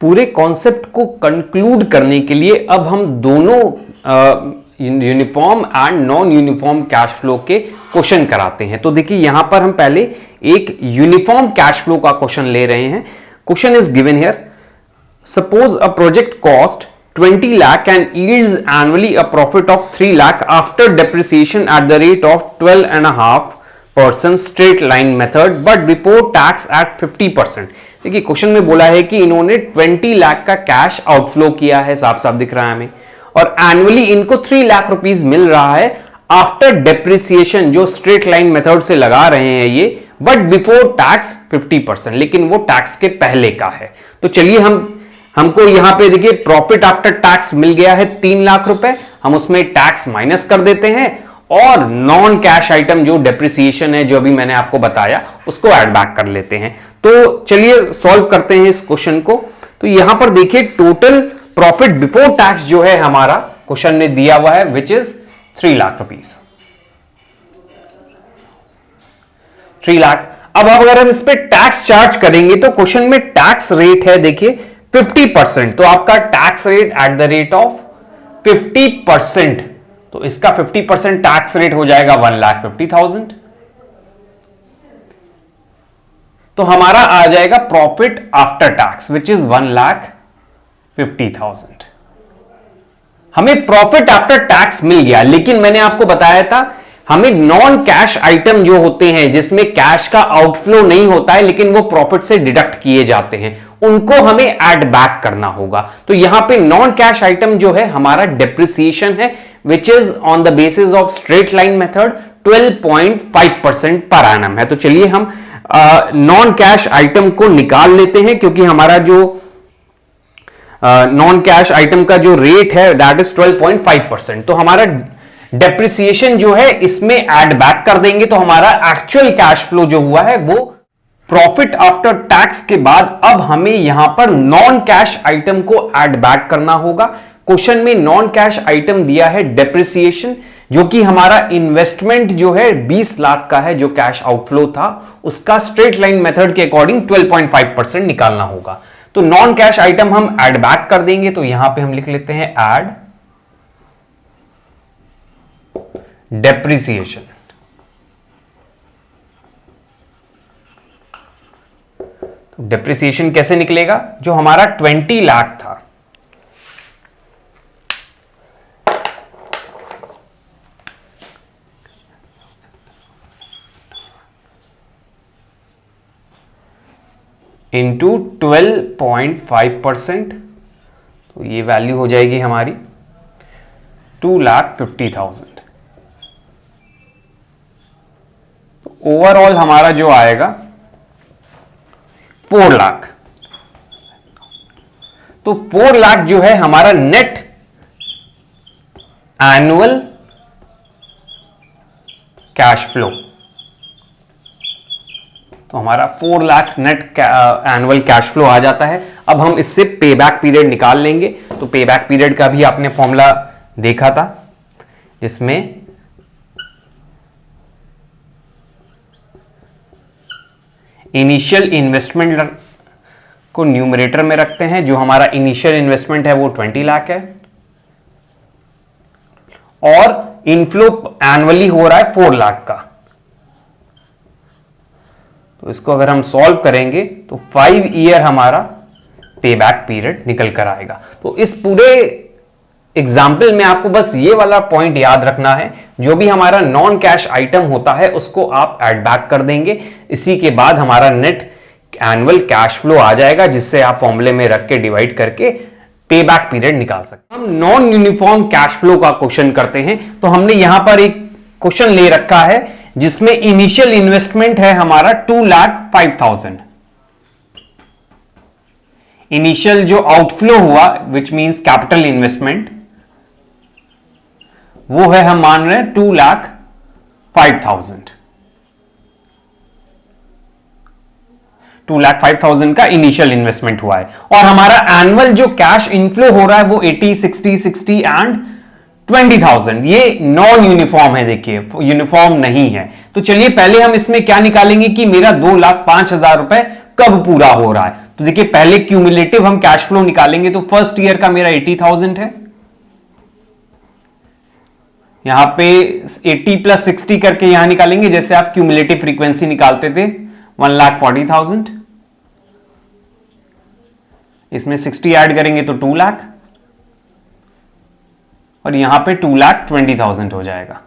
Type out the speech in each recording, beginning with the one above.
पूरे कॉन्सेप्ट को कंक्लूड करने के लिए अब हम दोनों uniform and non uniform cash flow के क्वेश्चन कराते हैं। तो देखिए यहां पर हम पहले एक यूनिफॉर्म कैश फ्लो का क्वेश्चन ले रहे हैं। Question is given here, suppose a project cost 20 lakh and yields annually a profit of 3 lakh after depreciation at the rate of 12.5% straight line method but before tax at 50%। देखिए question में बोला है कि इन्होंने 20 लाख का कैश आउटफ्लो किया है, साफ साफ दिख रहा है हमें, और एनुअली इनको 3 लाख रुपीस मिल रहा है आफ्टर डेप्रिसिएशन, जो स्ट्रेट लाइन मेथड से लगा रहे हैं ये, बट बिफोर टैक्स 50%, लेकिन वो टैक्स के पहले का है। तो चलिए हमको यहां पे देखिए प्रॉफिट आफ्टर टैक्स मिल गया है 3 लाख रुपए, हम उसमें टैक्स माइनस कर देते हैं और नॉन कैश आइटम जो डेप्रिसिएशन है, जो अभी मैंने आपको बताया, उसको ऐड बैक कर लेते हैं। तो चलिए सॉल्व करते हैं इस क्वेश्चन को। तो यहां पर देखिए टोटल प्रॉफिट बिफोर टैक्स जो है हमारा क्वेश्चन ने दिया हुआ है which is 3 lakh rupees, 3 lakh. अब अगर हम इस पे टैक्स चार्ज करेंगे तो क्वेश्चन में टैक्स रेट है देखिए 50%, तो आपका tax rate at the rate of 50%, तो इसका 50% टैक्स रेट हो जाएगा 1,50,000। तो हमारा आ जाएगा profit after tax which is 1,50,000। हमें प्रॉफिट आफ्टर टैक्स मिल गया, लेकिन मैंने आपको बताया था हमें नॉन कैश आइटम जो होते हैं जिसमें कैश का आउटफ्लो नहीं होता है लेकिन वो प्रॉफिट से डिडक्ट किए जाते हैं, उनको हमें ऐड बैक करना होगा। तो यहां पे नॉन कैश आइटम जो है हमारा डेप्रिसिएशन है which is on the basis of straight line method 12.5% per annum है। तो चलिए हम नॉन कैश आइटम को निकाल लेते हैं, क्योंकि हमारा जो नॉन कैश आइटम का जो रेट है दैट इज 12.5%। तो हमारा डेप्रिसिएशन जो है इसमें ऐड बैक कर देंगे, तो हमारा एक्चुअल कैश फ्लो जो हुआ है वो प्रॉफिट आफ्टर टैक्स के बाद अब हमें यहां पर नॉन कैश आइटम को ऐड बैक करना होगा। क्वेश्चन में नॉन कैश आइटम दिया है डेप्रिसिएशन, जो कि हमारा इन्वेस्टमेंट जो है 20 लाख का है, जो कैश आउटफ्लो था उसका स्ट्रेट लाइन मेथड के अकॉर्डिंग 12.5% निकालना होगा। तो नॉन कैश आइटम हम ऐड बैक कर देंगे, तो यहां पे हम लिख लेते हैं ऐड डेप्रिसिएशन। तो डेप्रिसिएशन कैसे निकलेगा, जो हमारा 20 लाख था इंटू 12.5%, तो ये वैल्यू हो जाएगी हमारी 2,50,000। तो ओवरऑल हमारा जो आएगा 4 लाख। तो 4 लाख जो है हमारा नेट एनुअल कैश फ्लो, तो हमारा 4 lakh net annual cash flow आ जाता है। अब हम इससे पे बैक पीरियड निकाल लेंगे। तो पे बैक पीरियड का भी आपने फॉर्मूला देखा था, जिसमें इनिशियल इन्वेस्टमेंट को न्यूमरेटर में रखते हैं, जो हमारा इनिशियल इन्वेस्टमेंट है वो 20 लाख है, और इनफ्लो एनुअली हो रहा है 4 लाख का। तो इसको अगर हम सॉल्व करेंगे तो 5 ईयर हमारा पे बैक पीरियड निकल कर आएगा। तो इस पूरे एग्जाम्पल में आपको बस ये वाला पॉइंट याद रखना है, जो भी हमारा नॉन कैश आइटम होता है उसको आप ऐड बैक कर देंगे। इसी के बाद हमारा नेट एनुअल कैश फ्लो आ जाएगा, जिससे आप फॉर्मूले में रख के डिवाइड करके पे बैक पीरियड निकाल सकते हैं। हम नॉन यूनिफॉर्म कैश फ्लो का क्वेश्चन करते हैं। तो हमने यहां पर एक क्वेश्चन ले रखा है जिसमें इनिशियल इन्वेस्टमेंट है हमारा 2,05,000। इनिशियल जो आउटफ्लो हुआ विच मींस कैपिटल इन्वेस्टमेंट, वो है हम मान रहे हैं 2,05,000। 2,05,000 का इनिशियल इन्वेस्टमेंट हुआ है, और हमारा एनुअल जो कैश इनफ्लो हो रहा है वो 80, 60, 60 एंड 20,000। ये नॉन यूनिफॉर्म है, देखिए यूनिफॉर्म नहीं है। तो चलिए पहले हम इसमें क्या निकालेंगे कि मेरा 2,05,000 रुपए कब पूरा हो रहा है। तो देखिए पहले क्यूमुलेटिव हम कैश फ्लो निकालेंगे, तो फर्स्ट ईयर का मेरा 80,000 है, यहां पे 80 + 60 करके यहां निकालेंगे, जैसे आप क्यूमुलेटिव फ्रीक्वेंसी निकालते थे 1,40,000, इसमें 60 ऐड करेंगे तो 2 लाख, और यहां पे 2,20,000 हो जाएगा।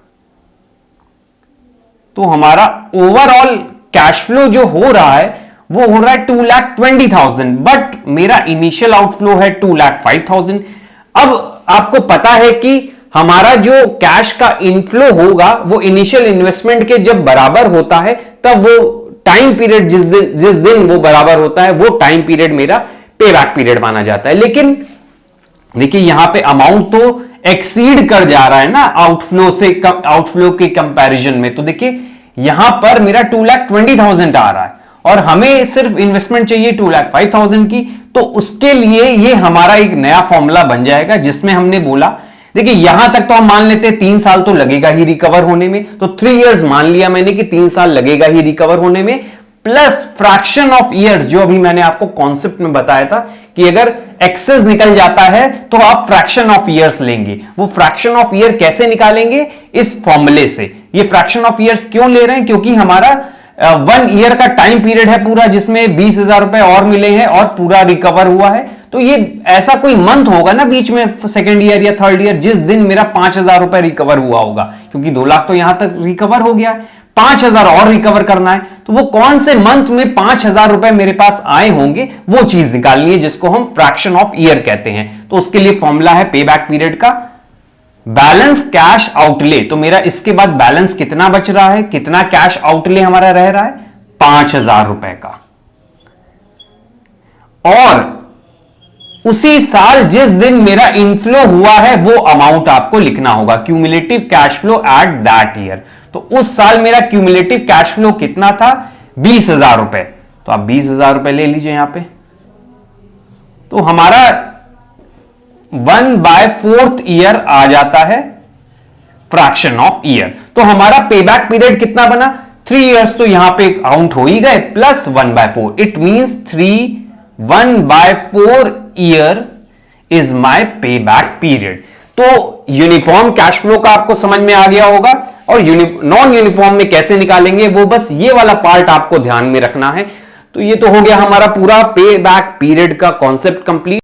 तो हमारा ओवरऑल कैश फ्लो जो हो रहा है वो हो रहा है 2,20,000, बट मेरा इनिशियल आउटफ्लो है 2,05,000। अब आपको पता है कि हमारा जो कैश का इनफ्लो होगा वो इनिशियल इन्वेस्टमेंट के जब बराबर होता है, तब वो टाइम पीरियड जिस दिन वो बराबर होता है वो टाइम पीरियड मेरा पे बैक पीरियड माना जाता है। लेकिन देखिए यहां पे अमाउंट तो एक्सीड कर जा रहा है ना आउटफ्लो के कंपैरिजन में। तो देखिए यहां पर मेरा 2,20,000 आ रहा है और हमें सिर्फ इन्वेस्टमेंट चाहिए 2,05,000 की। तो उसके लिए ये हमारा एक नया फॉर्मूला बन जाएगा, जिसमें हमने बोला, देखिए यहां तक तो हम मान लेते हैं 3 साल तो लगेगा ही रिकवर होने में, तो 3 इयर्स मान लिया मैंने कि 3 साल लगेगा ही रिकवर होने में, प्लस फ्रैक्शन ऑफ ईयर्स, जो अभी मैंने आपको कॉन्सेप्ट में बताया था कि अगर एक्सेस निकल जाता है तो आप फ्रैक्शन ऑफ ईयर्स लेंगे। वो फ्रैक्शन ऑफ ईयर कैसे निकालेंगे? इस फॉर्मूले से। ये फ्रैक्शन ऑफ ईयर्स क्यों ले रहे हैं? क्योंकि हमारा 1 ईयर का टाइम पीरियड है पूरा, जिसमें 20,000 रुपए और मिले हैं और पूरा रिकवर हुआ है। तो ये ऐसा कोई मंथ होगा ना बीच में, सेकेंड ईयर या थर्ड ईयर, जिस दिन मेरा 5,000 रुपए रिकवर हुआ होगा, क्योंकि 2 लाख तो यहां तक रिकवर हो गया है, 5,000 और रिकवर करना है। तो वो कौन से मंथ में 5,000 रुपए मेरे पास आए होंगे, वो चीज निकालनी है, जिसको हम फ्रैक्शन ऑफ ईयर कहते हैं। तो उसके लिए फॉर्मूला है पे बैक पीरियड का बैलेंस कैश आउटले। तो मेरा इसके बाद बैलेंस कितना बच रहा है, कितना कैश आउटले हमारा रह रहा है? 5,000 रुपए का। और उसी साल जिस दिन मेरा इनफ्लो हुआ है वो अमाउंट आपको लिखना होगा, cumulative cash flow at that year. तो उस साल मेरा क्यूमुलेटिव कैश फ्लो कितना था? 20,000 रुपए। तो आप 20,000 रुपए ले लीजिए यहां पे। तो हमारा 1/4 ईयर आ जाता है फ्रैक्शन ऑफ ईयर। तो हमारा पे बैक पीरियड कितना बना? 3 इयर्स। तो यहां पे काउंट हो ही गए, plus 1/4, it means 1/4 year is my पे बैक पीरियड। तो यूनिफॉर्म कैश फ्लो का आपको समझ में आ गया होगा, और नॉन यूनिफॉर्म में कैसे निकालेंगे वो बस ये वाला पार्ट आपको ध्यान में रखना है। तो ये तो हो गया हमारा पूरा पे बैक पीरियड का कॉन्सेप्ट कंप्लीट।